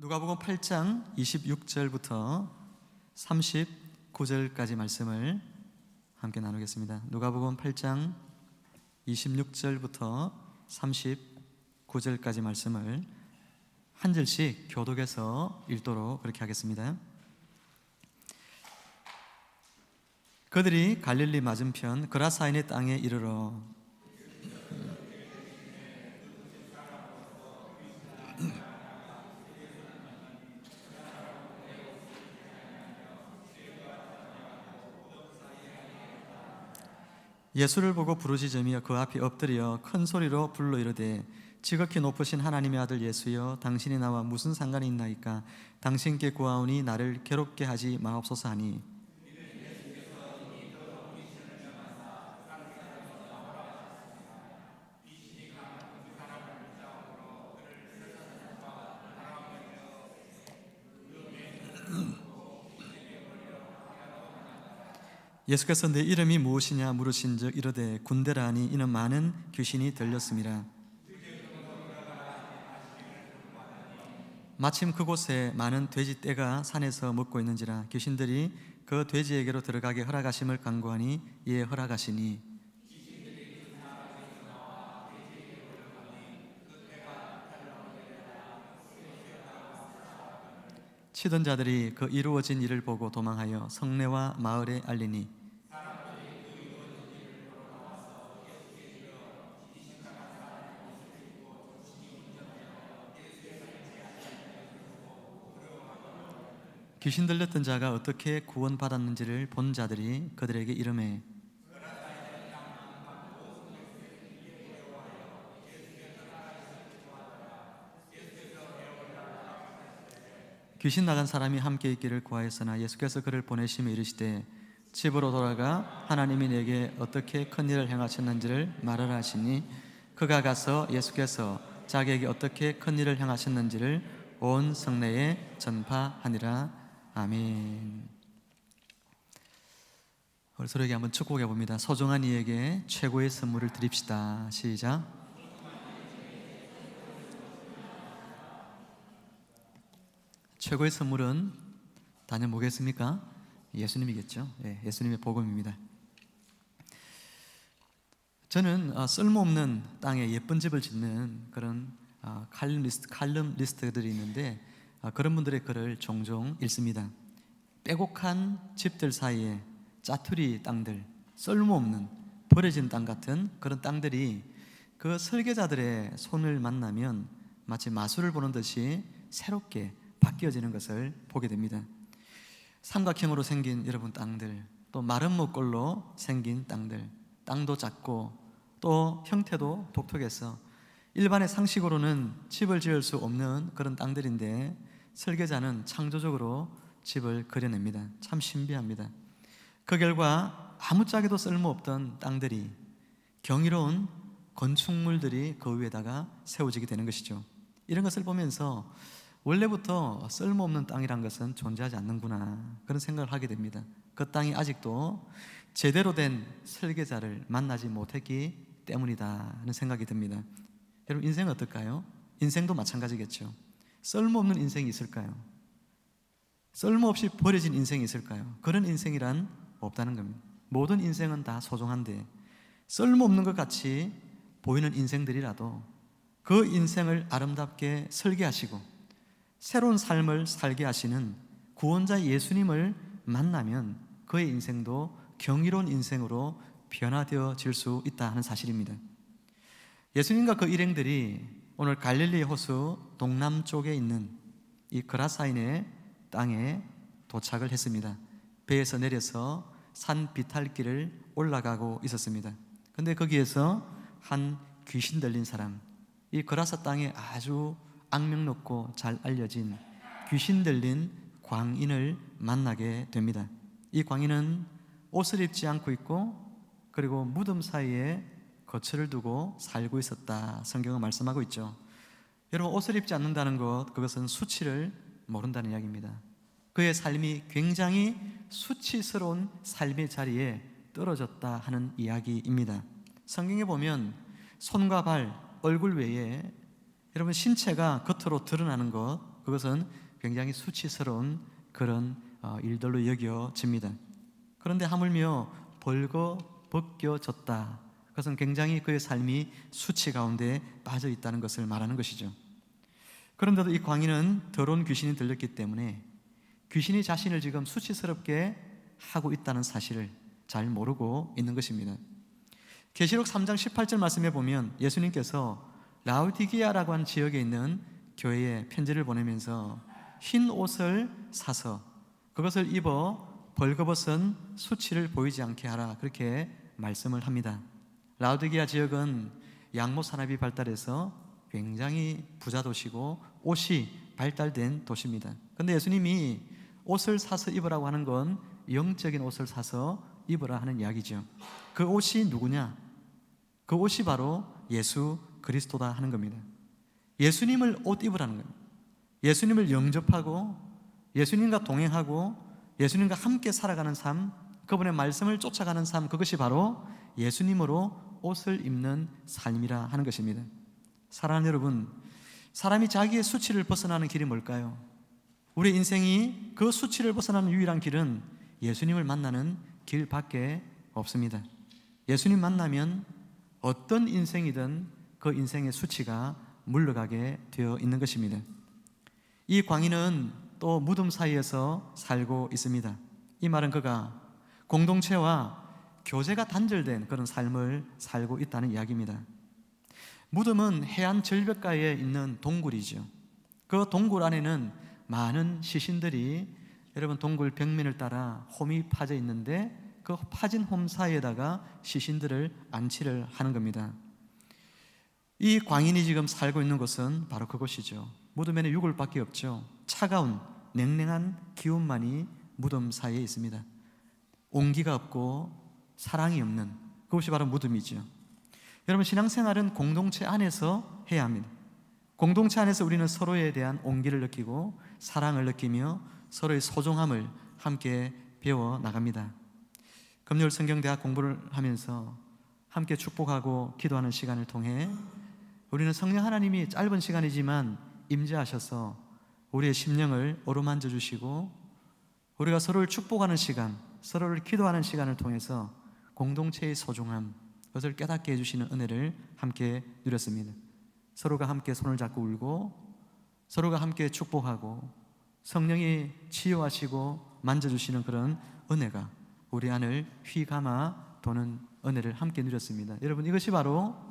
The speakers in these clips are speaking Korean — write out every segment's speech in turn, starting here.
누가복음 8장 26절부터 39절까지 말씀을 함께 나누겠습니다. 누가복음 8장 26절부터 39절까지 말씀을 한 절씩 교독해서 읽도록 그렇게 하겠습니다. 그들이 갈릴리 맞은편 그라사인의 땅에 이르러 예수를 보고 부르짖으며 그 앞에 엎드려 큰 소리로 불러 이르되 지극히 높으신 하나님의 아들 예수여, 당신이 나와 무슨 상관이 있나이까? 당신께 구하오니 나를 괴롭게 하지 마옵소서 하니, 예수께서 내 이름이 무엇이냐 물으신즉 이르되 군대라 하니, 이는 많은 귀신이 들렸음이라. 마침 그곳에 많은 돼지 떼가 산에서 먹고 있는지라 귀신들이 그 돼지에게로 들어가게 허락하심을 간구하니 이에 허락하시니, 치던 자들이 그 이루어진 일을 보고 도망하여 성내와 마을에 알리니, 귀신 들렸던 자가 어떻게 구원받았는지를 본 자들이 그들에게 이르매, 귀신 나간 사람이 함께 있기를 구하였으나 예수께서 그를 보내시며 이르시되 집으로 돌아가 하나님이 내게 어떻게 큰 일을 행하셨는지를 말하라 하시니, 그가 가서 예수께서 자기에게 어떻게 큰 일을 행하셨는지를 온 성내에 전파하니라. 아멘. 우리 서로에게 한번 축복해 봅니다. 소중한 이에게 최고의 선물을 드립시다. 시작. 최고의 선물은 단연 뭐겠습니까? 예수님이겠죠. 예, 예수님의 복음입니다. 저는 쓸모없는 땅에 예쁜 집을 짓는 그런 칼럼니스트들이 있는데, 그런 분들의 글을 종종 읽습니다. 빼곡한 집들 사이에 짜투리 땅들, 쓸모없는 버려진 땅 같은 그런 땅들이 그 설계자들의 손을 만나면 마치 마술을 보는 듯이 새롭게 바뀌어지는 것을 보게 됩니다. 삼각형으로 생긴 여러분 땅들, 또 마른 목골로 생긴 땅들, 땅도 작고 또 형태도 독특해서 일반의 상식으로는 집을 지을 수 없는 그런 땅들인데, 설계자는 창조적으로 집을 그려냅니다. 참 신비합니다. 그 결과 아무짝에도 쓸모없던 땅들이 경이로운 건축물들이 그 위에다가 세워지게 되는 것이죠. 이런 것을 보면서 원래부터 쓸모없는 땅이란 것은 존재하지 않는구나, 그런 생각을 하게 됩니다. 그 땅이 아직도 제대로 된 설계자를 만나지 못했기 때문이다 하는 생각이 듭니다. 여러분, 인생은 어떨까요? 인생도 마찬가지겠죠. 쓸모없는 인생이 있을까요? 쓸모없이 버려진 인생이 있을까요? 그런 인생이란 없다는 겁니다. 모든 인생은 다 소중한데, 쓸모없는 것 같이 보이는 인생들이라도 그 인생을 아름답게 설계하시고 새로운 삶을 살게 하시는 구원자 예수님을 만나면 그의 인생도 경이로운 인생으로 변화되어질 수 있다 하는 사실입니다. 예수님과 그 일행들이 오늘 갈릴리 호수 동남쪽에 있는 이 그라사인의 땅에 도착을 했습니다. 배에서 내려서 산 비탈길을 올라가고 있었습니다. 그런데 거기에서 한 귀신 들린 사람, 이 그라사 땅에 아주 악명 높고 잘 알려진 귀신 들린 광인을 만나게 됩니다. 이 광인은 옷을 입지 않고 있고, 그리고 무덤 사이에 거처를 두고 살고 있었다, 성경은 말씀하고 있죠. 여러분, 옷을 입지 않는다는 것, 그것은 수치를 모른다는 이야기입니다. 그의 삶이 굉장히 수치스러운 삶의 자리에 떨어졌다 하는 이야기입니다. 성경에 보면 손과 발, 얼굴 외에 여러분 신체가 겉으로 드러나는 것, 그것은 굉장히 수치스러운 그런 일들로 여겨집니다. 그런데 하물며 벌거벗겨졌다. 그것은 굉장히 그의 삶이 수치 가운데 빠져 있다는 것을 말하는 것이죠. 그런데도 이 광인은 더러운 귀신이 들렸기 때문에 귀신이 자신을 지금 수치스럽게 하고 있다는 사실을 잘 모르고 있는 것입니다. 계시록 3장 18절 말씀에 보면 예수님께서 라우디게아라고 하는 지역에 있는 교회에 편지를 보내면서 흰 옷을 사서 그것을 입어 벌거벗은 수치를 보이지 않게 하라, 그렇게 말씀을 합니다. 라우디게아 지역은 양모 산업이 발달해서 굉장히 부자 도시고 옷이 발달된 도시입니다. 그런데 예수님이 옷을 사서 입으라고 하는 건 영적인 옷을 사서 입으라 하는 이야기죠. 그 옷이 누구냐? 그 옷이 바로 예수 그리스도다 하는 겁니다. 예수님을 옷 입으라는 겁니다. 예수님을 영접하고 예수님과 동행하고 예수님과 함께 살아가는 삶, 그분의 말씀을 쫓아가는 삶, 그것이 바로 예수님으로 옷을 입는 삶이라 하는 것입니다. 사랑하는 여러분, 사람이 자기의 수치를 벗어나는 길이 뭘까요? 우리 인생이 그 수치를 벗어나는 유일한 길은 예수님을 만나는 길밖에 없습니다. 예수님 만나면 어떤 인생이든 그 인생의 수치가 물러가게 되어 있는 것입니다. 이 광인은 또 무덤 사이에서 살고 있습니다. 이 말은 그가 공동체와 교제가 단절된 그런 삶을 살고 있다는 이야기입니다. 무덤은 해안 절벽가에 있는 동굴이죠. 그 동굴 안에는 많은 시신들이, 여러분, 동굴 벽면을 따라 홈이 파져 있는데 그 파진 홈 사이에다가 시신들을 안치를 하는 겁니다. 이 광인이 지금 살고 있는 곳은 바로 그곳이죠. 무덤에는 유골밖에 없죠. 차가운 냉랭한 기운만이 무덤 사이에 있습니다. 온기가 없고 사랑이 없는 그것이 바로 무덤이죠. 여러분, 신앙생활은 공동체 안에서 해야 합니다. 공동체 안에서 우리는 서로에 대한 온기를 느끼고 사랑을 느끼며 서로의 소중함을 함께 배워 나갑니다. 금요일 성경대학 공부를 하면서 함께 축복하고 기도하는 시간을 통해 우리는 성령 하나님이 짧은 시간이지만 임재하셔서 우리의 심령을 어루만져 주시고 우리가 서로를 축복하는 시간, 서로를 기도하는 시간을 통해서 공동체의 소중함, 그것을 깨닫게 해주시는 은혜를 함께 누렸습니다. 서로가 함께 손을 잡고 울고 서로가 함께 축복하고 성령이 치유하시고 만져주시는 그런 은혜가 우리 안을 휘감아 도는 은혜를 함께 누렸습니다. 여러분, 이것이 바로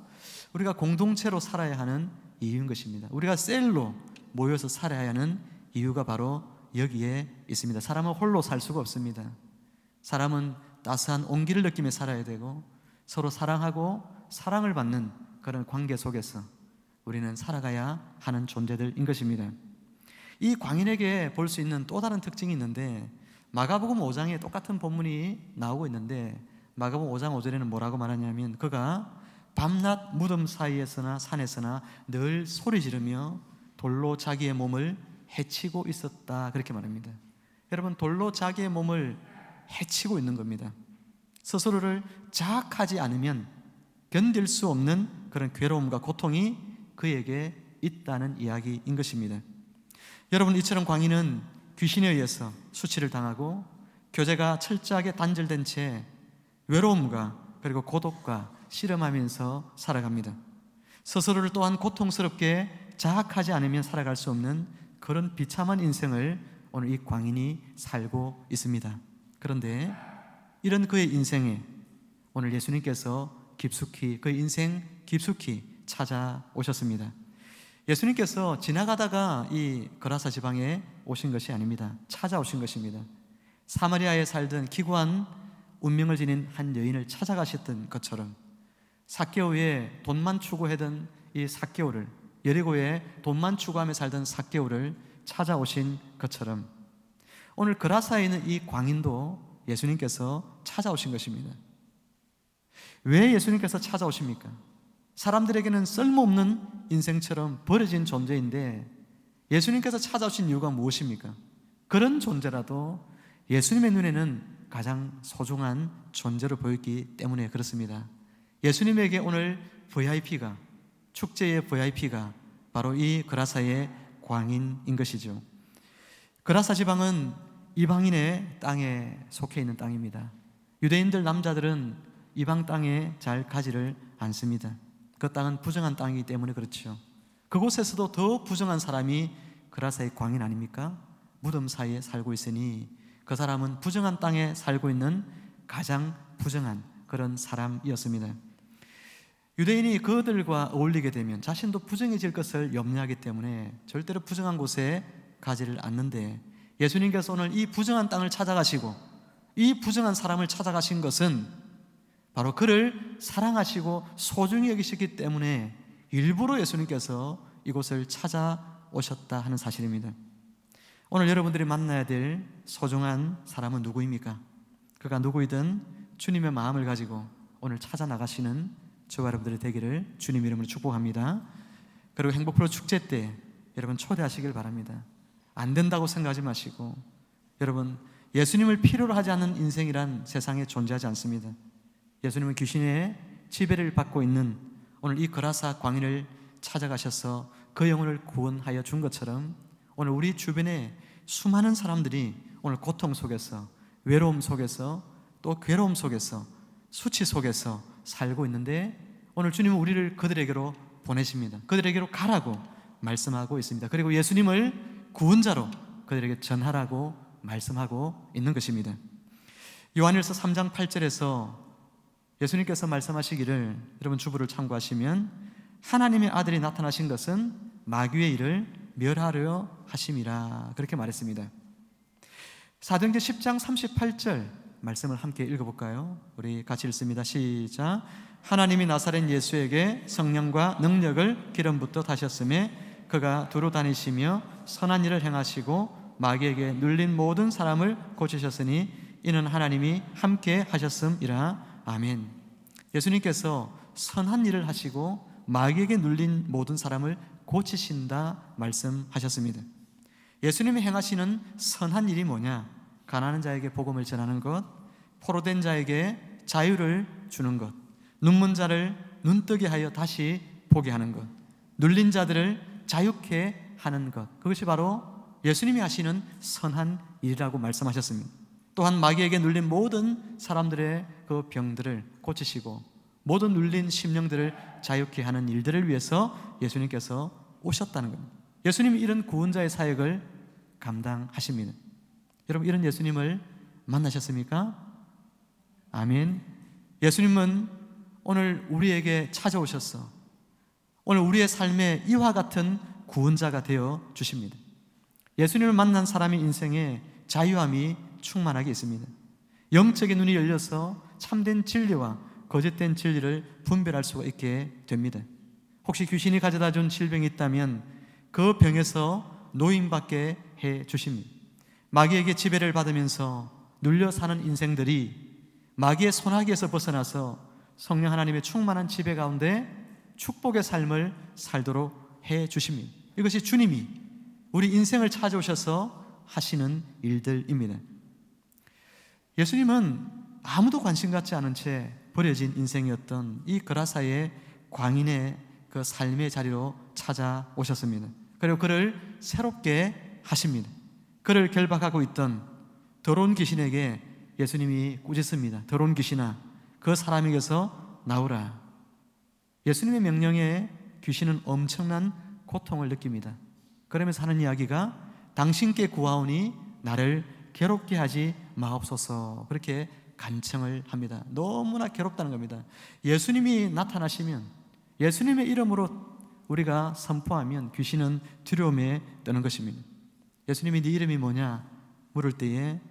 우리가 공동체로 살아야 하는 이유인 것입니다. 우리가 셀로 모여서 살아야 하는 이유가 바로 여기에 있습니다. 사람은 홀로 살 수가 없습니다. 사람은 따스한 온기를 느끼며 살아야 되고 서로 사랑하고 사랑을 받는 그런 관계 속에서 우리는 살아가야 하는 존재들인 것입니다. 이 광인에게 볼 수 있는 또 다른 특징이 있는데, 마가복음 5장에 똑같은 본문이 나오고 있는데 마가복음 5장 5절에는 뭐라고 말하냐면 그가 밤낮 무덤 사이에서나 산에서나 늘 소리 지르며 돌로 자기의 몸을 해치고 있었다, 그렇게 말합니다. 여러분, 돌로 자기의 몸을 해치고 있는 겁니다. 스스로를 자학하지 않으면 견딜 수 없는 그런 괴로움과 고통이 그에게 있다는 이야기인 것입니다. 여러분, 이처럼 광인은 귀신에 의해서 수치를 당하고 교제가 철저하게 단절된 채 외로움과 그리고 고독과 씨름하면서 살아갑니다. 스스로를 또한 고통스럽게 자학하지 않으면 살아갈 수 없는 그런 비참한 인생을 오늘 이 광인이 살고 있습니다. 그런데 이런 그의 인생에 오늘 예수님께서 깊숙이, 그의 인생 깊숙이 찾아오셨습니다. 예수님께서 지나가다가 이 거라사 지방에 오신 것이 아닙니다. 찾아오신 것입니다. 사마리아에 살던 기구한 운명을 지닌 한 여인을 찾아가셨던 것처럼 삭개오에 돈만 추구하던 이 삭개오를, 여리고에 돈만 추구하며 살던 삭개오를 찾아오신 것처럼 오늘 거라사에 있는 이 광인도 예수님께서 찾아오신 것입니다. 왜 예수님께서 찾아오십니까? 사람들에게는 쓸모없는 인생처럼 버려진 존재인데 예수님께서 찾아오신 이유가 무엇입니까? 그런 존재라도 예수님의 눈에는 가장 소중한 존재로 보였기 때문에 그렇습니다. 예수님에게 오늘 VIP가, 축제의 VIP가 바로 이 거라사의 광인인 것이죠. 그라사 지방은 이방인의 땅에 속해 있는 땅입니다. 유대인들 남자들은 이방 땅에 잘 가지를 않습니다. 그 땅은 부정한 땅이기 때문에 그렇죠. 그곳에서도 더 부정한 사람이 그라사의 광인 아닙니까? 무덤 사이에 살고 있으니 그 사람은 부정한 땅에 살고 있는 가장 부정한 그런 사람이었습니다. 유대인이 그들과 어울리게 되면 자신도 부정해질 것을 염려하기 때문에 절대로 부정한 곳에 가지를 않는데, 예수님께서 오늘 이 부정한 땅을 찾아가시고 이 부정한 사람을 찾아가신 것은 바로 그를 사랑하시고 소중히 여기시기 때문에 일부러 예수님께서 이곳을 찾아오셨다 하는 사실입니다. 오늘 여러분들이 만나야 될 소중한 사람은 누구입니까? 그가 누구이든 주님의 마음을 가지고 오늘 찾아 나가시는 저와 여러분들이 되기를 주님 이름으로 축복합니다. 그리고 행복프로 축제 때 여러분 초대하시길 바랍니다. 안 된다고 생각하지 마시고, 여러분 예수님을 필요로 하지 않는 인생이란 세상에 존재하지 않습니다. 예수님은 귀신의 지배를 받고 있는 오늘 이 그라사 광인을 찾아가셔서 그 영혼을 구원하여 준 것처럼 오늘 우리 주변에 수많은 사람들이 오늘 고통 속에서, 외로움 속에서, 또 괴로움 속에서, 수치 속에서 살고 있는데 오늘 주님은 우리를 그들에게로 보내십니다. 그들에게로 가라고 말씀하고 있습니다. 그리고 예수님을 구원자로 그들에게 전하라고 말씀하고 있는 것입니다. 요한일서 3장 8절에서 예수님께서 말씀하시기를, 여러분 주부를 참고하시면 하나님의 아들이 나타나신 것은 마귀의 일을 멸하려 하심이라, 그렇게 말했습니다. 사도행전 10장 38절 말씀을 함께 읽어볼까요? 우리 같이 읽습니다. 시작. 하나님이 나사렛 예수에게 성령과 능력을 기름부터 다셨음에 그가 두루 다니시며 선한 일을 행하시고 마귀에게 눌린 모든 사람을 고치셨으니 이는 하나님이 함께 하셨음이라. 아멘. 예수님께서 선한 일을 하시고 마귀에게 눌린 모든 사람을 고치신다 말씀하셨습니다. 예수님이 행하시는 선한 일이 뭐냐? 가난한 자에게 복음을 전하는 것, 포로된 자에게 자유를 주는 것, 눈먼 자를 눈뜨게 하여 다시 보게 하는 것, 눌린 자들을 자유케 하는 것, 그것이 바로 예수님이 하시는 선한 일이라고 말씀하셨습니다. 또한 마귀에게 눌린 모든 사람들의 그 병들을 고치시고 모든 눌린 심령들을 자유케 하는 일들을 위해서 예수님께서 오셨다는 겁니다. 예수님이 이런 구원자의 사역을 감당하십니다. 여러분 이런 예수님을 만나셨습니까? 아멘. 예수님은 오늘 우리에게 찾아오셨어. 오늘 우리의 삶에 이와 같은 구원자가 되어 주십니다. 예수님을 만난 사람의 인생에 자유함이 충만하게 있습니다. 영적인 눈이 열려서 참된 진리와 거짓된 진리를 분별할 수가 있게 됩니다. 혹시 귀신이 가져다 준 질병이 있다면 그 병에서 노임받게 해 주십니다. 마귀에게 지배를 받으면서 눌려 사는 인생들이 마귀의 손아귀에서 벗어나서 성령 하나님의 충만한 지배 가운데 축복의 삶을 살도록 해 주십니다. 이것이 주님이 우리 인생을 찾아오셔서 하시는 일들입니다. 예수님은 아무도 관심 갖지 않은 채 버려진 인생이었던 이 그라사의 광인의 그 삶의 자리로 찾아오셨습니다. 그리고 그를 새롭게 하십니다. 그를 결박하고 있던 더러운 귀신에게 예수님이 꾸짖습니다. 더러운 귀신아, 그 사람에게서 나오라. 예수님의 명령에 귀신은 엄청난 고통을 느낍니다. 그러면서 하는 이야기가 당신께 구하오니 나를 괴롭게 하지 마옵소서, 그렇게 간청을 합니다. 너무나 괴롭다는 겁니다. 예수님이 나타나시면, 예수님의 이름으로 우리가 선포하면 귀신은 두려움에 떠는 것입니다. 예수님이 네 이름이 뭐냐 물을 때에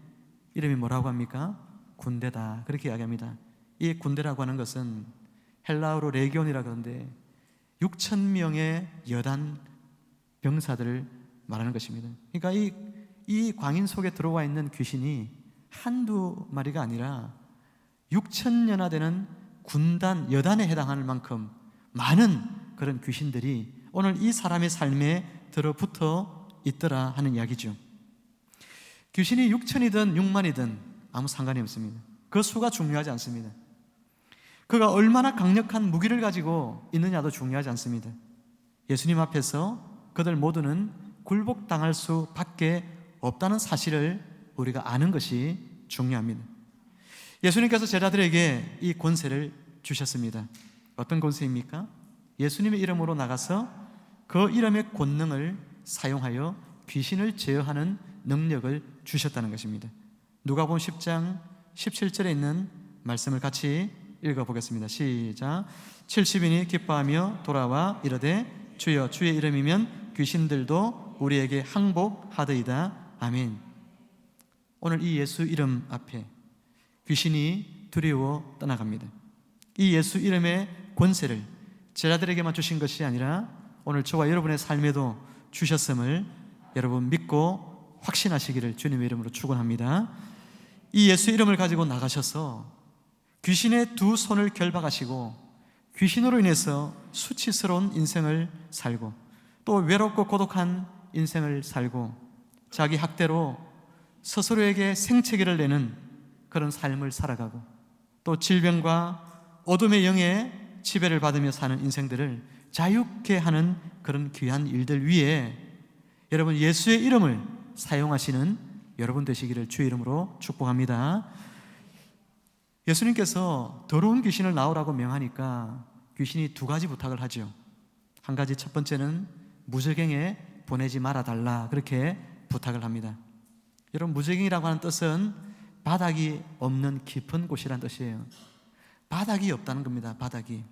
이름이 뭐라고 합니까? 군대다, 그렇게 이야기합니다. 이 군대라고 하는 것은 헬라어로 레기온이라 그러는데 6,000명의 여단 병사들을 말하는 것입니다. 그러니까 이 광인 속에 들어와 있는 귀신이 한두 마리가 아니라 6,000여나 되는 군단, 여단에 해당하는 만큼 많은 그런 귀신들이 오늘 이 사람의 삶에 들어붙어 있더라 하는 이야기죠. 귀신이 6,000이든 6만이든 아무 상관이 없습니다. 그 수가 중요하지 않습니다. 그가 얼마나 강력한 무기를 가지고 있느냐도 중요하지 않습니다. 예수님 앞에서 그들 모두는 굴복당할 수밖에 없다는 사실을 우리가 아는 것이 중요합니다. 예수님께서 제자들에게 이 권세를 주셨습니다. 어떤 권세입니까? 예수님의 이름으로 나가서 그 이름의 권능을 사용하여 귀신을 제어하는 능력을 주셨다는 것입니다. 누가복음 10장 17절에 있는 말씀을 같이 읽어보겠습니다. 시작. 70인이 기뻐하며 돌아와 이르되 주여 주의 이름이면 귀신들도 우리에게 항복하더이다. 아멘. 오늘 이 예수 이름 앞에 귀신이 두려워 떠나갑니다. 이 예수 이름의 권세를 제자들에게만 주신 것이 아니라 오늘 저와 여러분의 삶에도 주셨음을 여러분 믿고 확신하시기를 주님의 이름으로 축원합니다. 이 예수 이름을 가지고 나가셔서 귀신의 두 손을 결박하시고 귀신으로 인해서 수치스러운 인생을 살고 또 외롭고 고독한 인생을 살고 자기 학대로 스스로에게 생채기를 내는 그런 삶을 살아가고 또 질병과 어둠의 영에 지배를 받으며 사는 인생들을 자유케 하는 그런 귀한 일들 위에 여러분 예수의 이름을 사용하시는 여러분 되시기를 주의 이름으로 축복합니다. 예수님께서 더러운 귀신을 나오라고 명하니까 귀신이 두 가지 부탁을 하죠. 한 가지, 첫 번째는 무저갱에 보내지 말아달라, 그렇게 부탁을 합니다. 여러분, 무저갱이라고 하는 뜻은 바닥이 없는 깊은 곳이란 뜻이에요. 바닥이 없다는 겁니다. 바닥이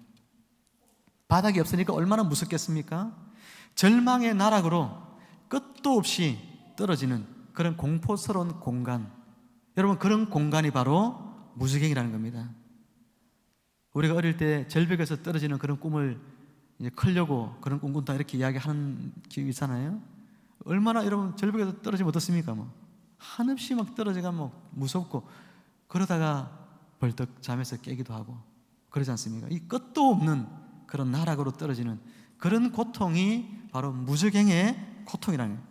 없으니까 얼마나 무섭겠습니까? 절망의 나락으로 끝도 없이 떨어지는 그런 공포스러운 공간, 여러분 그런 공간이 바로 무저갱이라는 겁니다. 우리가 어릴 때 절벽에서 떨어지는 그런 꿈을 이제 크려고 그런 꿈 꾼다 이렇게 이야기하는 기억이 있잖아요. 얼마나 여러분 절벽에서 떨어지면 어떻습니까? 한없이 막 떨어져가면 무섭고 그러다가 벌떡 잠에서 깨기도 하고 그러지 않습니까? 이 끝도 없는 그런 나락으로 떨어지는 그런 고통이 바로 무저갱의 고통이라는 거예요.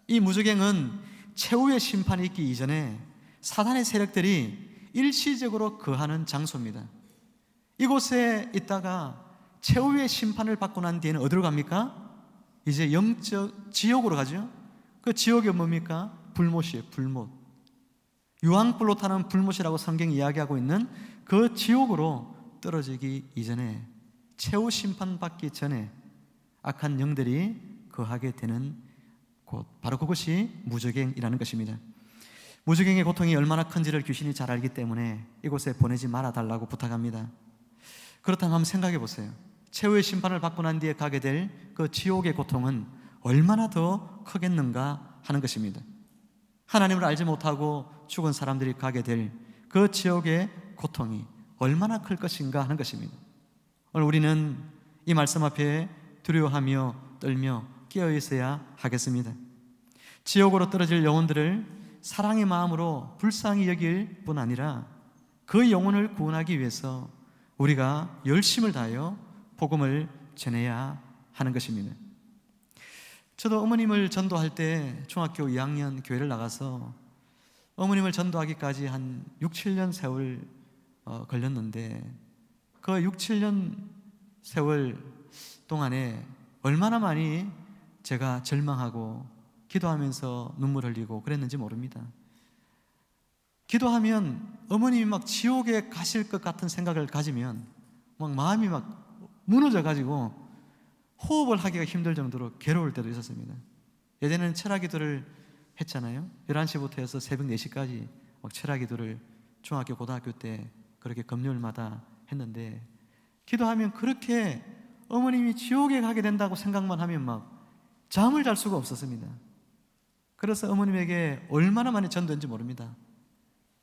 이 무저갱은 최후의 심판이 있기 이전에 사단의 세력들이 일시적으로 거하는 장소입니다. 이곳에 있다가 최후의 심판을 받고 난 뒤에는 어디로 갑니까? 이제 영적 지옥으로 가죠. 그 지옥이 뭡니까? 불못이에요. 불못. 유황불로 타는 불못이라고 성경이 이야기하고 있는 그 지옥으로 떨어지기 이전에, 최후 심판 받기 전에 악한 영들이 거하게 되는 곳, 바로 그것이 무저갱이라는 것입니다. 무저갱의 고통이 얼마나 큰지를 귀신이 잘 알기 때문에 이곳에 보내지 말아달라고 부탁합니다. 그렇다면 한번 생각해 보세요. 최후의 심판을 받고 난 뒤에 가게 될 그 지옥의 고통은 얼마나 더 크겠는가 하는 것입니다. 하나님을 알지 못하고 죽은 사람들이 가게 될 그 지옥의 고통이 얼마나 클 것인가 하는 것입니다. 오늘 우리는 이 말씀 앞에 두려워하며 떨며 깨어 있어야 하겠습니다. 지옥으로 떨어질 영혼들을 사랑의 마음으로 불쌍히 여길 뿐 아니라 그 영혼을 구원하기 위해서 우리가 열심을 다하여 복음을 전해야 하는 것입니다. 저도 어머님을 전도할 때 중학교 2학년 교회를 나가서 어머님을 전도하기까지 한 6, 7년 세월 걸렸는데 그 6, 7년 세월 동안에 얼마나 많이 제가 절망하고 기도하면서 눈물 흘리고 그랬는지 모릅니다. 기도하면 어머님이 막 지옥에 가실 것 같은 생각을 가지면 막 마음이 막 무너져가지고 호흡을 하기가 힘들 정도로 괴로울 때도 있었습니다. 예전에는 철학 기도를 했잖아요. 11시부터 해서 새벽 4시까지 막 철학 기도를 중학교, 고등학교 때 그렇게 금요일마다 했는데 기도하면 그렇게 어머님이 지옥에 가게 된다고 생각만 하면 막 잠을 잘 수가 없었습니다. 그래서 어머님에게 얼마나 많이 전도했는지 모릅니다.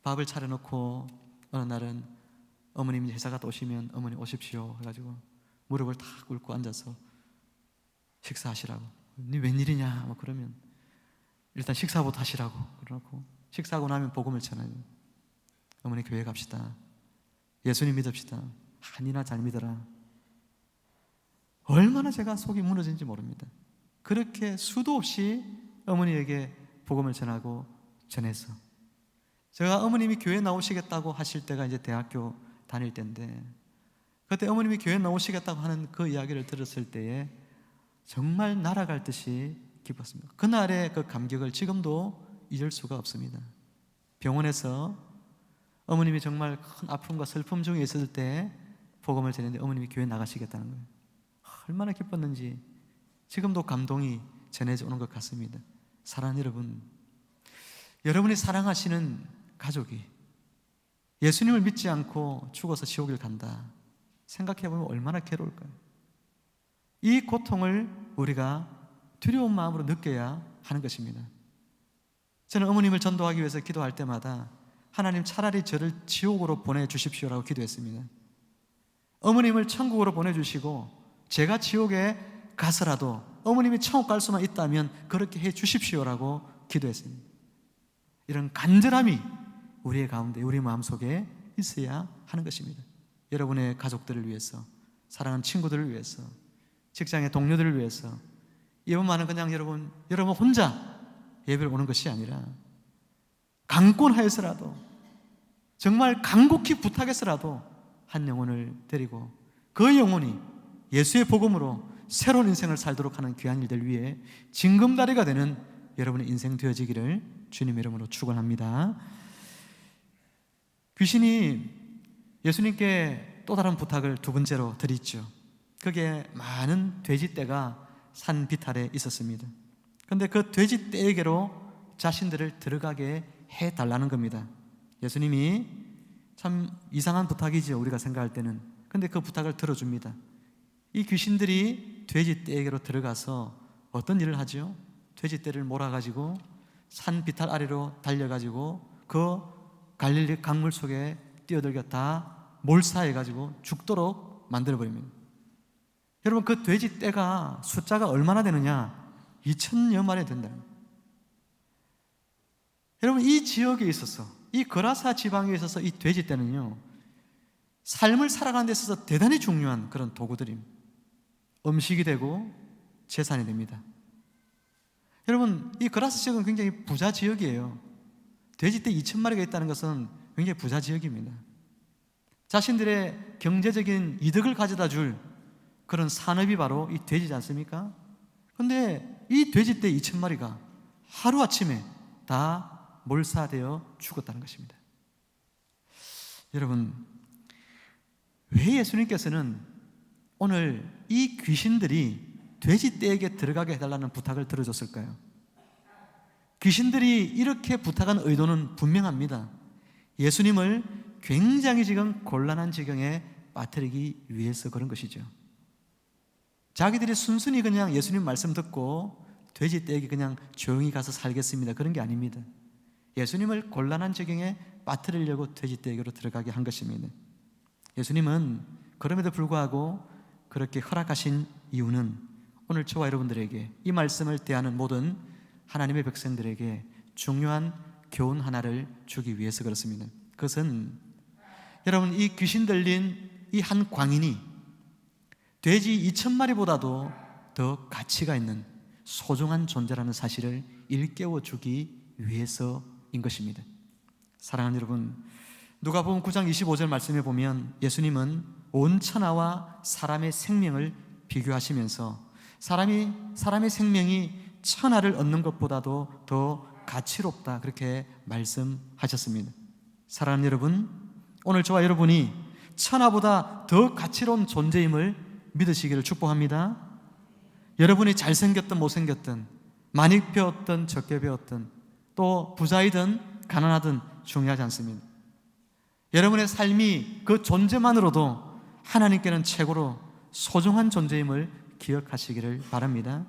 밥을 차려놓고 어느 날은 어머님이 회사 갔다 오시면 어머니 오십시오 해가지고 무릎을 탁 꿇고 앉아서 식사하시라고. 네 웬일이냐 막 그러면 일단 식사부터 하시라고 그러고 식사하고 나면 복음을 전하요. 어머니 교회 갑시다. 예수님 믿읍시다. 아니나 잘 믿어라. 얼마나 제가 속이 무너진지 모릅니다. 그렇게 수도 없이 어머니에게 복음을 전하고 전해서 제가 어머님이 교회 나오시겠다고 하실 때가 이제 대학교 다닐 때인데 그때 어머님이 교회 나오시겠다고 하는 그 이야기를 들었을 때에 정말 날아갈 듯이 기뻤습니다. 그날의 그 감격을 지금도 잊을 수가 없습니다. 병원에서 어머님이 정말 큰 아픔과 슬픔 중에 있을 때 복음을 전했는데 어머님이 교회 나가시겠다는 거예요. 얼마나 기뻤는지 지금도 감동이 전해져 오는 것 같습니다. 사랑하는 여러분, 여러분이 사랑하시는 가족이 예수님을 믿지 않고 죽어서 지옥을 간다 생각해보면 얼마나 괴로울까요? 이 고통을 우리가 두려운 마음으로 느껴야 하는 것입니다. 저는 어머님을 전도하기 위해서 기도할 때마다 하나님, 차라리 저를 지옥으로 보내주십시오라고 기도했습니다. 어머님을 천국으로 보내주시고 제가 지옥에 가서라도 어머님이 천국 갈 수만 있다면 그렇게 해 주십시오라고 기도했습니다. 이런 간절함이 우리의 가운데, 우리 마음속에 있어야 하는 것입니다. 여러분의 가족들을 위해서, 사랑하는 친구들을 위해서, 직장의 동료들을 위해서, 예배만은 그냥 여러분 혼자 예배를 오는 것이 아니라 강권하여서라도, 정말 간곡히 부탁해서라도 한 영혼을 데리고 그 영혼이 예수의 복음으로 새로운 인생을 살도록 하는 귀한 일들 위해 징검다리가 되는 여러분의 인생 되어지기를 주님의 이름으로 축원합니다. 귀신이 예수님께 또 다른 부탁을 두 번째로 드리죠. 그게 많은 돼지떼가 산 비탈에 있었습니다. 그런데 그 돼지떼에게로 자신들을 들어가게 해달라는 겁니다. 예수님이 참 이상한 부탁이죠, 우리가 생각할 때는. 그런데 그 부탁을 들어줍니다. 이 귀신들이 돼지떼에게로 들어가서 어떤 일을 하죠? 돼지떼를 몰아가지고 산 비탈 아래로 달려가지고 그 갈릴리 강물 속에 뛰어들겨 다 몰사해가지고 죽도록 만들어버립니다. 여러분, 그 돼지떼가 숫자가 얼마나 되느냐? 2,000여 마리 된다. 여러분, 이 지역에 있어서, 이 거라사 지방에 있어서 이 돼지떼는요, 삶을 살아가는 데 있어서 대단히 중요한 그런 도구들입니다. 음식이 되고 재산이 됩니다. 여러분, 이 거라사 지역은 굉장히 부자 지역이에요. 돼지떼 2,000마리가 있다는 것은 굉장히 부자 지역입니다. 자신들의 경제적인 이득을 가져다 줄 그런 산업이 바로 이 돼지지 않습니까? 그런데 이 돼지떼 2,000마리가 하루아침에 다 몰사되어 죽었다는 것입니다. 여러분, 왜 예수님께서는 오늘 이 귀신들이 돼지떼에게 들어가게 해달라는 부탁을 들어줬을까요? 귀신들이 이렇게 부탁한 의도는 분명합니다. 예수님을 굉장히 지금 곤란한 지경에 빠뜨리기 위해서 그런 것이죠. 자기들이 순순히 그냥 예수님 말씀 듣고 돼지떼에게 그냥 조용히 가서 살겠습니다, 그런 게 아닙니다. 예수님을 곤란한 지경에 빠뜨리려고 돼지떼에게로 들어가게 한 것입니다. 예수님은 그럼에도 불구하고 그렇게 허락하신 이유는 오늘 저와 여러분들에게 이 말씀을 대하는 모든 하나님의 백성들에게 중요한 교훈 하나를 주기 위해서 그렇습니다. 그것은 여러분, 이 귀신 들린 이 한 광인이 돼지 2,000마리보다도 더 가치가 있는 소중한 존재라는 사실을 일깨워 주기 위해서인 것입니다. 사랑하는 여러분, 누가복음 9장 25절 말씀에 보면 예수님은 온 천하와 사람의 생명을 비교하시면서 사람의 생명이 천하를 얻는 것보다도 더 가치롭다, 그렇게 말씀하셨습니다. 사랑하는 여러분, 오늘 저와 여러분이 천하보다 더 가치로운 존재임을 믿으시기를 축복합니다. 여러분이 잘생겼든 못생겼든, 많이 배웠든 적게 배웠든, 또 부자이든 가난하든 중요하지 않습니다. 여러분의 삶이 그 존재만으로도 하나님께는 최고로 소중한 존재임을 기억하시기를 바랍니다.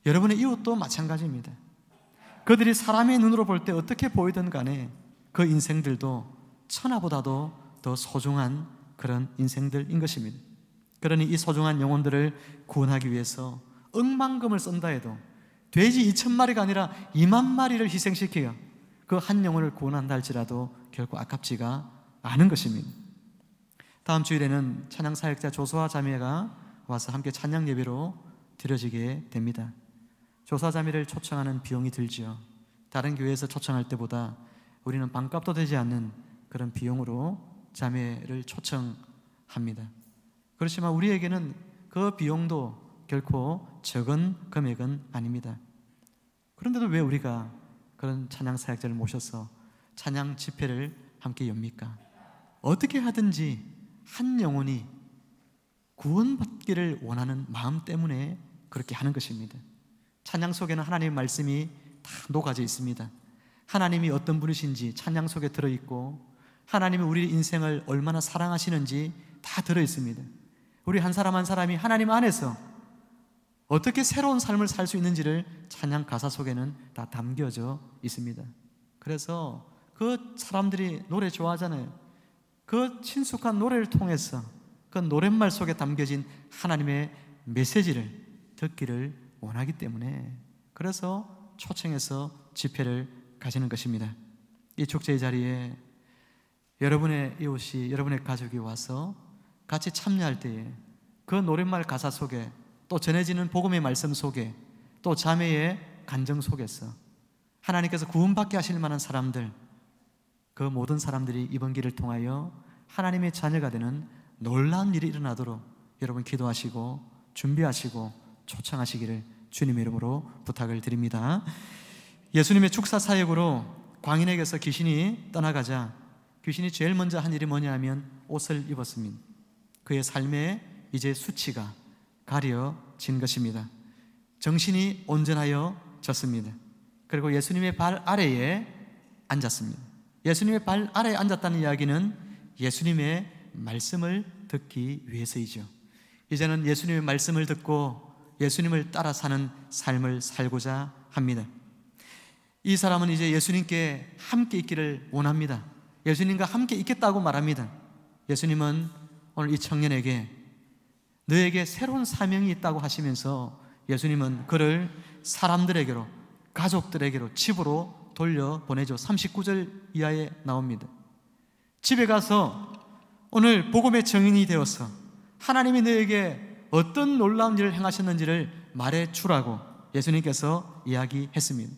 여러분의 이웃도 마찬가지입니다. 그들이 사람의 눈으로 볼 때 어떻게 보이든 간에 그 인생들도 천하보다도 더 소중한 그런 인생들인 것입니다. 그러니 이 소중한 영혼들을 구원하기 위해서 억만금을 쓴다 해도 돼지 2,000마리가 아니라 20,000마리를 희생시켜 그 한 영혼을 구원한다 할지라도 결코 아깝지가 않은 것입니다. 다음 주일에는 찬양사역자 조수아 자매가 와서 함께 찬양 예배로 드려지게 됩니다. 조수아 자매를 초청하는 비용이 들지요. 다른 교회에서 초청할 때보다 우리는 반값도 되지 않는 그런 비용으로 자매를 초청합니다. 그렇지만 우리에게는 그 비용도 결코 적은 금액은 아닙니다. 그런데도 왜 우리가 그런 찬양 사역자를 모셔서 찬양 집회를 함께 엽니까? 어떻게 하든지 한 영혼이 구원받기를 원하는 마음 때문에 그렇게 하는 것입니다. 찬양 속에는 하나님의 말씀이 다 녹아져 있습니다. 하나님이 어떤 분이신지 찬양 속에 들어있고, 하나님이 우리 인생을 얼마나 사랑하시는지 다 들어있습니다. 우리 한 사람 한 사람이 하나님 안에서 어떻게 새로운 삶을 살 수 있는지를 찬양 가사 속에는 다 담겨져 있습니다. 그래서 그 사람들이 노래 좋아하잖아요. 그 친숙한 노래를 통해서 그 노랫말 속에 담겨진 하나님의 메시지를 듣기를 원하기 때문에, 그래서 초청해서 집회를 가지는 것입니다. 이 축제의 자리에 여러분의 이웃이, 여러분의 가족이 와서 같이 참여할 때에 그 노랫말 가사 속에, 또 전해지는 복음의 말씀 속에, 또 자매의 간정 속에서 하나님께서 구원받게 하실 만한 사람들, 그 모든 사람들이 이번 길을 통하여 하나님의 자녀가 되는 놀라운 일이 일어나도록 여러분 기도하시고 준비하시고 초청하시기를 주님의 이름으로 부탁을 드립니다. 예수님의 축사 사역으로 광인에게서 귀신이 떠나가자 귀신이 제일 먼저 한 일이 뭐냐 하면 옷을 입었습니다. 그의 삶에 이제 수치가 가려진 것입니다. 정신이 온전하여졌습니다. 그리고 예수님의 발 아래에 앉았습니다. 예수님의 발 아래에 앉았다는 이야기는 예수님의 말씀을 듣기 위해서이죠. 이제는 예수님의 말씀을 듣고 예수님을 따라 사는 삶을 살고자 합니다. 이 사람은 이제 예수님께 함께 있기를 원합니다. 예수님과 함께 있겠다고 말합니다. 예수님은 오늘 이 청년에게 너에게 새로운 사명이 있다고 하시면서 예수님은 그를 사람들에게로, 가족들에게로 집으로 돌려보내죠. 39절 이하에 나옵니다. 집에 가서 오늘 복음의 증인이 되어서 하나님이 너에게 어떤 놀라운 일을 행하셨는지를 말해주라고 예수님께서 이야기했습니다.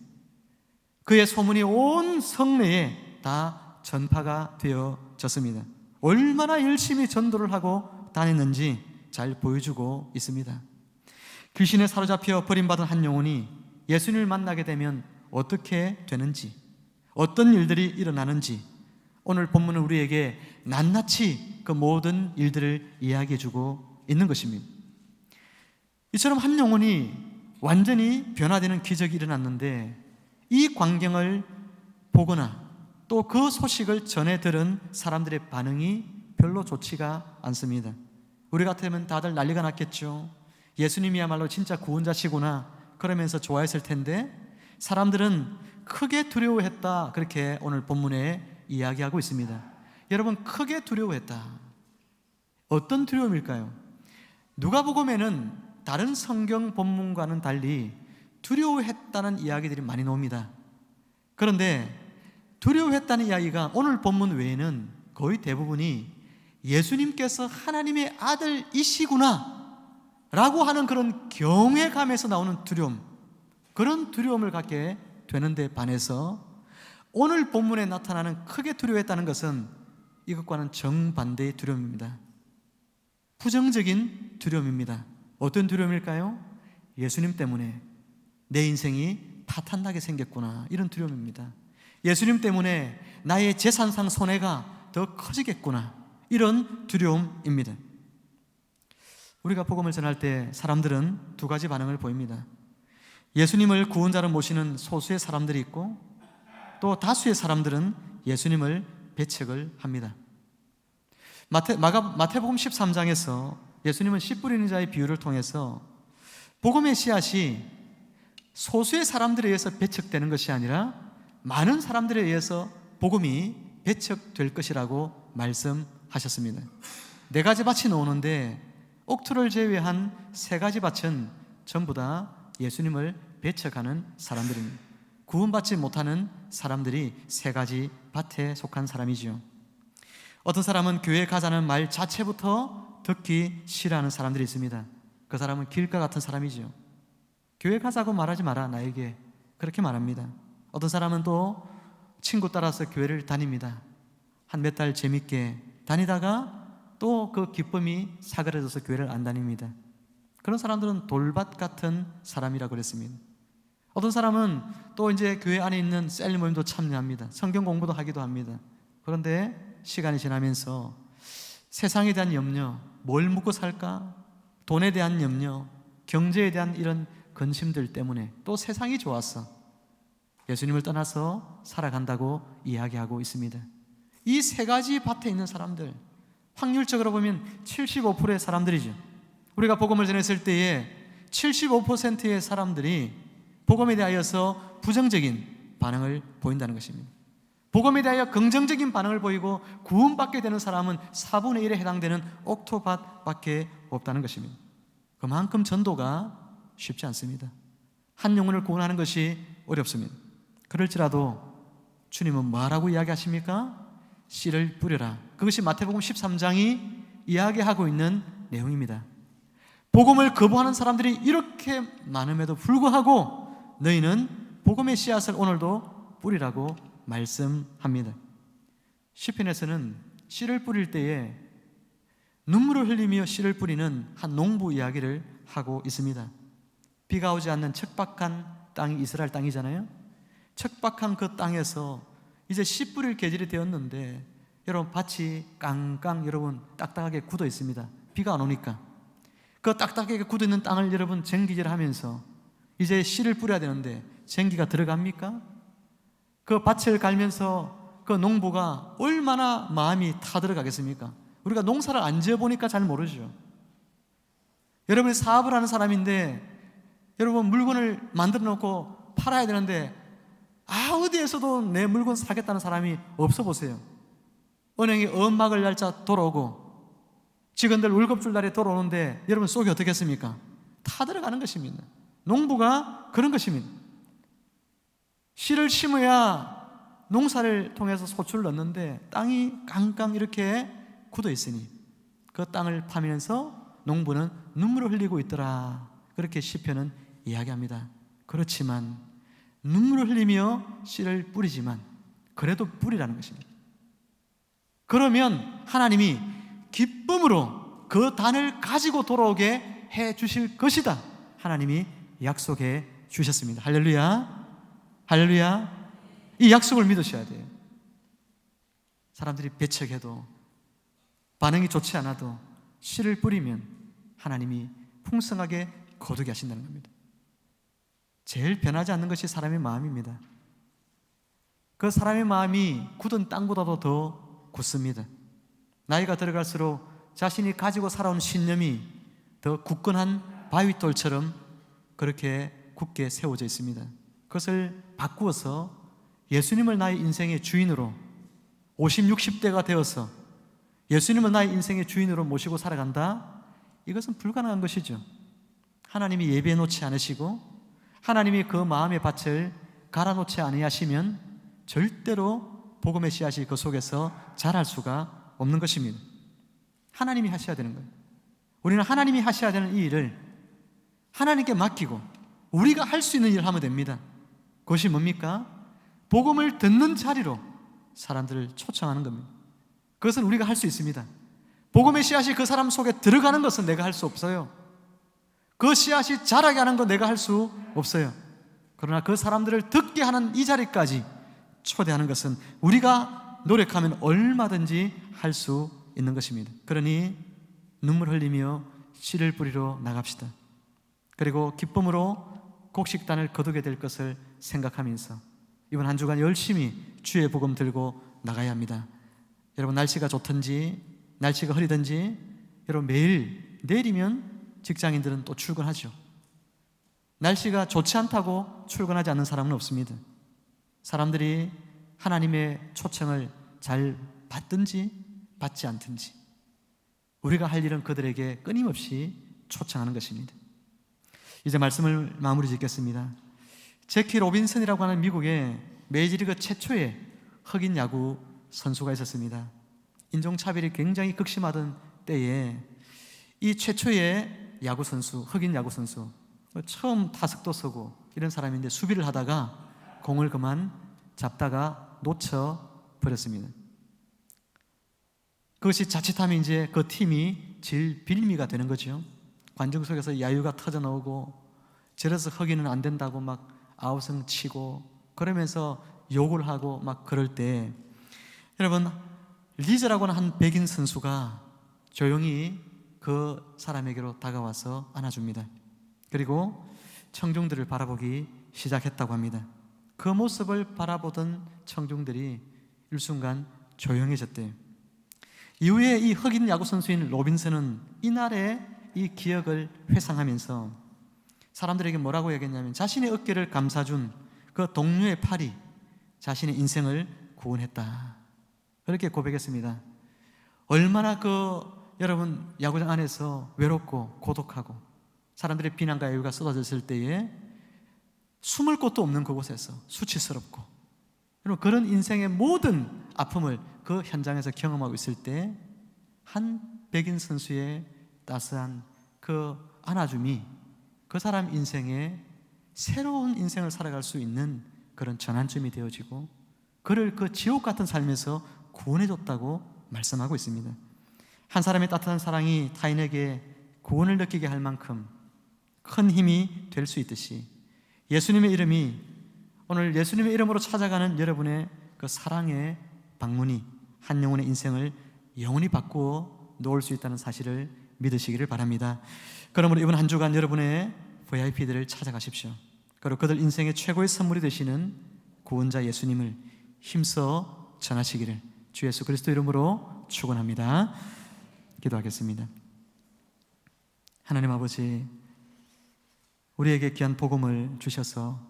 그의 소문이 온 성내에 다 전파가 되어졌습니다. 얼마나 열심히 전도를 하고 다녔는지 잘 보여주고 있습니다. 귀신에 사로잡혀 버림받은 한 영혼이 예수님을 만나게 되면 어떻게 되는지, 어떤 일들이 일어나는지 오늘 본문은 우리에게 낱낱이 그 모든 일들을 이야기해주고 있는 것입니다. 이처럼 한 영혼이 완전히 변화되는 기적이 일어났는데, 이 광경을 보거나 또 그 소식을 전해 들은 사람들의 반응이 별로 좋지가 않습니다. 우리 같으면 다들 난리가 났겠죠. 예수님이야말로 진짜 구원자시구나 그러면서 좋아했을 텐데, 사람들은 크게 두려워했다, 그렇게 오늘 본문에 이야기하고 있습니다. 여러분, 크게 두려워했다. 어떤 두려움일까요? 누가복음에는 다른 성경 본문과는 달리 두려워했다는 이야기들이 많이 나옵니다. 그런데 두려워했다는 이야기가 오늘 본문 외에는 거의 대부분이 예수님께서 하나님의 아들이시구나 라고 하는 그런 경외감에서 나오는 두려움, 그런 두려움을 갖게 되는데 반해서 오늘 본문에 나타나는 크게 두려워했다는 것은 이것과는 정반대의 두려움입니다. 부정적인 두려움입니다. 어떤 두려움일까요? 예수님 때문에 내 인생이 파탄나게 생겼구나, 이런 두려움입니다. 예수님 때문에 나의 재산상 손해가 더 커지겠구나, 이런 두려움입니다. 우리가 복음을 전할 때 사람들은 두 가지 반응을 보입니다. 예수님을 구원자로 모시는 소수의 사람들이 있고, 또 다수의 사람들은 예수님을 배척을 합니다. 마태복음 13장에서 예수님은 씨 뿌리는 자의 비유를 통해서 복음의 씨앗이 소수의 사람들에 의해서 배척되는 것이 아니라 많은 사람들에 의해서 복음이 배척될 것이라고 말씀하셨습니다. 4가지 밭이 나오는데 옥토를 제외한 3가지 밭은 전부 다 예수님을 배척하는 사람들입니다. 구원받지 못하는 사람들이 3가지 밭에 속한 사람이죠. 어떤 사람은 교회 가자는 말 자체부터 듣기 싫어하는 사람들이 있습니다. 그 사람은 길가 같은 사람이죠. 교회 가자고 말하지 마라 나에게, 그렇게 말합니다. 어떤 사람은 또 친구 따라서 교회를 다닙니다. 한 몇 달 재밌게 다니다가 또 그 기쁨이 사그라져서 교회를 안 다닙니다. 그런 사람들은 돌밭 같은 사람이라고 그랬습니다. 어떤 사람은 또 이제 교회 안에 있는 셀 모임도 참여합니다. 성경 공부도 하기도 합니다. 그런데 시간이 지나면서 세상에 대한 염려, 뭘 먹고 살까? 돈에 대한 염려, 경제에 대한 이런 근심들 때문에 또 세상이 좋았어 예수님을 떠나서 살아간다고 이야기하고 있습니다. 이 세 가지 밭에 있는 사람들, 확률적으로 보면 75%의 사람들이죠. 우리가 복음을 전했을 때에 75%의 사람들이 복음에 대하여서 부정적인 반응을 보인다는 것입니다. 복음에 대하여 긍정적인 반응을 보이고 구원받게 되는 사람은 4분의 1에 해당되는 옥토밭밖에 없다는 것입니다. 그만큼 전도가 쉽지 않습니다. 한 영혼을 구원하는 것이 어렵습니다. 그럴지라도 주님은 뭐라고 이야기하십니까? 씨를 뿌려라. 그것이 마태복음 13장이 이야기하고 있는 내용입니다. 복음을 거부하는 사람들이 이렇게 많음에도 불구하고 너희는 복음의 씨앗을 오늘도 뿌리라고 말씀합니다. 시편에서는 씨를 뿌릴 때에 눈물을 흘리며 씨를 뿌리는 한 농부 이야기를 하고 있습니다. 비가 오지 않는 척박한 땅이 이스라엘 땅이잖아요. 척박한 그 땅에서 이제 씨 뿌릴 계절이 되었는데 여러분 밭이 깡깡 여러분 딱딱하게 굳어 있습니다. 비가 안 오니까 그 딱딱하게 굳어 있는 땅을 여러분 쟁기질하면서 이제 씨를 뿌려야 되는데 쟁기가 들어갑니까? 그 밭을 갈면서 그 농부가 얼마나 마음이 타들어가겠습니까? 우리가 농사를 안 지어보니까 잘 모르죠. 여러분이 사업을 하는 사람인데 여러분 물건을 만들어 놓고 팔아야 되는데 어디에서도 내 물건 사겠다는 사람이 없어 보세요. 은행에 엄막을 날짜 돌아오고 직원들 월급줄 날에 돌아오는데 여러분 속이 어떻겠습니까? 타들어가는 것입니다. 농부가 그런 것입니다. 씨를 심어야 농사를 통해서 소출을 넣는데 땅이 깡깡 이렇게 굳어 있으니 그 땅을 파면서 농부는 눈물을 흘리고 있더라. 그렇게 시편은 이야기합니다. 그렇지만 눈물을 흘리며 씨를 뿌리지만 그래도 뿌리라는 것입니다. 그러면 하나님이 기쁨으로 그 단을 가지고 돌아오게 해 주실 것이다. 하나님이 약속해 주셨습니다. 할렐루야. 할렐루야. 이 약속을 믿으셔야 돼요. 사람들이 배척해도 반응이 좋지 않아도 씨를 뿌리면 하나님이 풍성하게 거두게 하신다는 겁니다. 제일 변하지 않는 것이 사람의 마음입니다. 그 사람의 마음이 굳은 땅보다도 더 굳습니다. 나이가 들어갈수록 자신이 가지고 살아온 신념이 더 굳건한 바위돌처럼 그렇게 굳게 세워져 있습니다. 그것을 바꾸어서 예수님을 나의 인생의 주인으로 50, 60대가 되어서 예수님을 나의 인생의 주인으로 모시고 살아간다? 이것은 불가능한 것이죠. 하나님이 예배해 놓지 않으시고 하나님이 그 마음의 밭을 갈아놓지 아니하시면 절대로 복음의 씨앗이 그 속에서 자랄 수가 없는 것입니다. 하나님이 하셔야 되는 거예요. 우리는 하나님이 하셔야 되는 이 일을 하나님께 맡기고 우리가 할 수 있는 일을 하면 됩니다. 그것이 뭡니까? 복음을 듣는 자리로 사람들을 초청하는 겁니다. 그것은 우리가 할 수 있습니다. 복음의 씨앗이 그 사람 속에 들어가는 것은 내가 할 수 없어요. 그 씨앗이 자라게 하는 건 내가 할 수 없어요. 그러나 그 사람들을 듣게 하는 이 자리까지 초대하는 것은 우리가 노력하면 얼마든지 할 수 있는 것입니다. 그러니 눈물 흘리며 씨를 뿌리러 나갑시다. 그리고 기쁨으로 곡식단을 거두게 될 것을 생각하면서 이번 한 주간 열심히 주의 복음 들고 나가야 합니다. 여러분 날씨가 좋든지 날씨가 흐리든지 여러분 매일 내일이면 직장인들은 또 출근하죠. 날씨가 좋지 않다고 출근하지 않는 사람은 없습니다. 사람들이 하나님의 초청을 잘 받든지 받지 않든지 우리가 할 일은 그들에게 끊임없이 초청하는 것입니다. 이제 말씀을 마무리 짓겠습니다. 제키 로빈슨이라고 하는 미국의 메이저리그 최초의 흑인 야구 선수가 있었습니다. 인종차별이 굉장히 극심하던 때에 이 최초의 야구 선수, 흑인 야구 선수, 처음 타석도 서고 이런 사람인데 수비를 하다가 공을 그만 잡다가 놓쳐버렸습니다. 그것이 자칫하면 이제 그 팀이 질빌미가 되는 거죠. 관중 속에서 야유가 터져 나오고 저래서 허기는 안 된다고 막 아우성 치고 그러면서 욕을 하고 막 그럴 때 여러분 리즈라고 하는 한 백인 선수가 조용히 그 사람에게로 다가와서 안아줍니다. 그리고 청중들을 바라보기 시작했다고 합니다. 그 모습을 바라보던 청중들이 일순간 조용해졌대요. 이후에 이 흑인 야구 선수인 로빈슨은 이날의 이 기억을 회상하면서 사람들에게 뭐라고 얘기했냐면 자신의 어깨를 감싸준 그 동료의 팔이 자신의 인생을 구원했다, 그렇게 고백했습니다. 얼마나 여러분 야구장 안에서 외롭고 고독하고 사람들의 비난과 애유가 쏟아졌을 때에 숨을 곳도 없는 그곳에서 수치스럽고 여러분 그런 인생의 모든 아픔을 그 현장에서 경험하고 있을 때 한 백인 선수의 따스한 그 안아줌이 그 사람 인생에 새로운 인생을 살아갈 수 있는 그런 전환점이 되어지고 그를 그 지옥 같은 삶에서 구원해줬다고 말씀하고 있습니다. 한 사람의 따뜻한 사랑이 타인에게 구원을 느끼게 할 만큼 큰 힘이 될 수 있듯이 예수님의 이름이 오늘 예수님의 이름으로 찾아가는 여러분의 그 사랑의 방문이 한 영혼의 인생을 영원히 바꾸어 놓을 수 있다는 사실을 믿으시기를 바랍니다. 그러므로 이번 한 주간 여러분의 VIP들을 찾아가십시오. 그리고 그들 인생의 최고의 선물이 되시는 구원자 예수님을 힘써 전하시기를 주 예수 그리스도 이름으로 축원합니다. 기도하겠습니다. 하나님 아버지, 우리에게 귀한 복음을 주셔서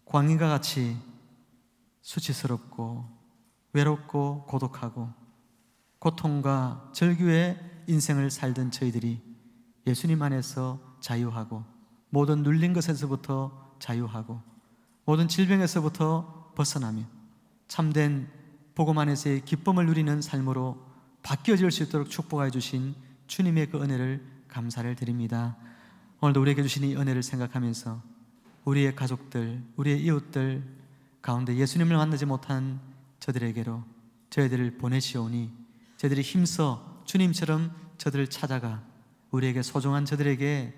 광인과 같이 수치스럽고 외롭고 고독하고 고통과 절규의 인생을 살던 저희들이 예수님 안에서 자유하고 모든 눌린 것에서부터 자유하고 모든 질병에서부터 벗어나며 참된 복음 안에서의 기쁨을 누리는 삶으로 바뀌어질 수 있도록 축복하여 주신 주님의 그 은혜를 감사를 드립니다. 오늘도 우리에게 주신 이 은혜를 생각하면서 우리의 가족들, 우리의 이웃들 가운데 예수님을 만나지 못한 저들에게로 저희들을 보내시오니 저희들이 힘써 주님처럼 저들을 찾아가 우리에게 소중한 저들에게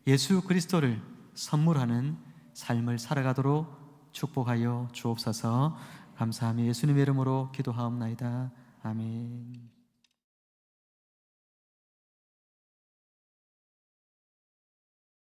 예수 그리스도를 선물하는 삶을 살아가도록 축복하여 주옵소서. 감사하며 예수님의 이름으로 기도하옵나이다. 아멘.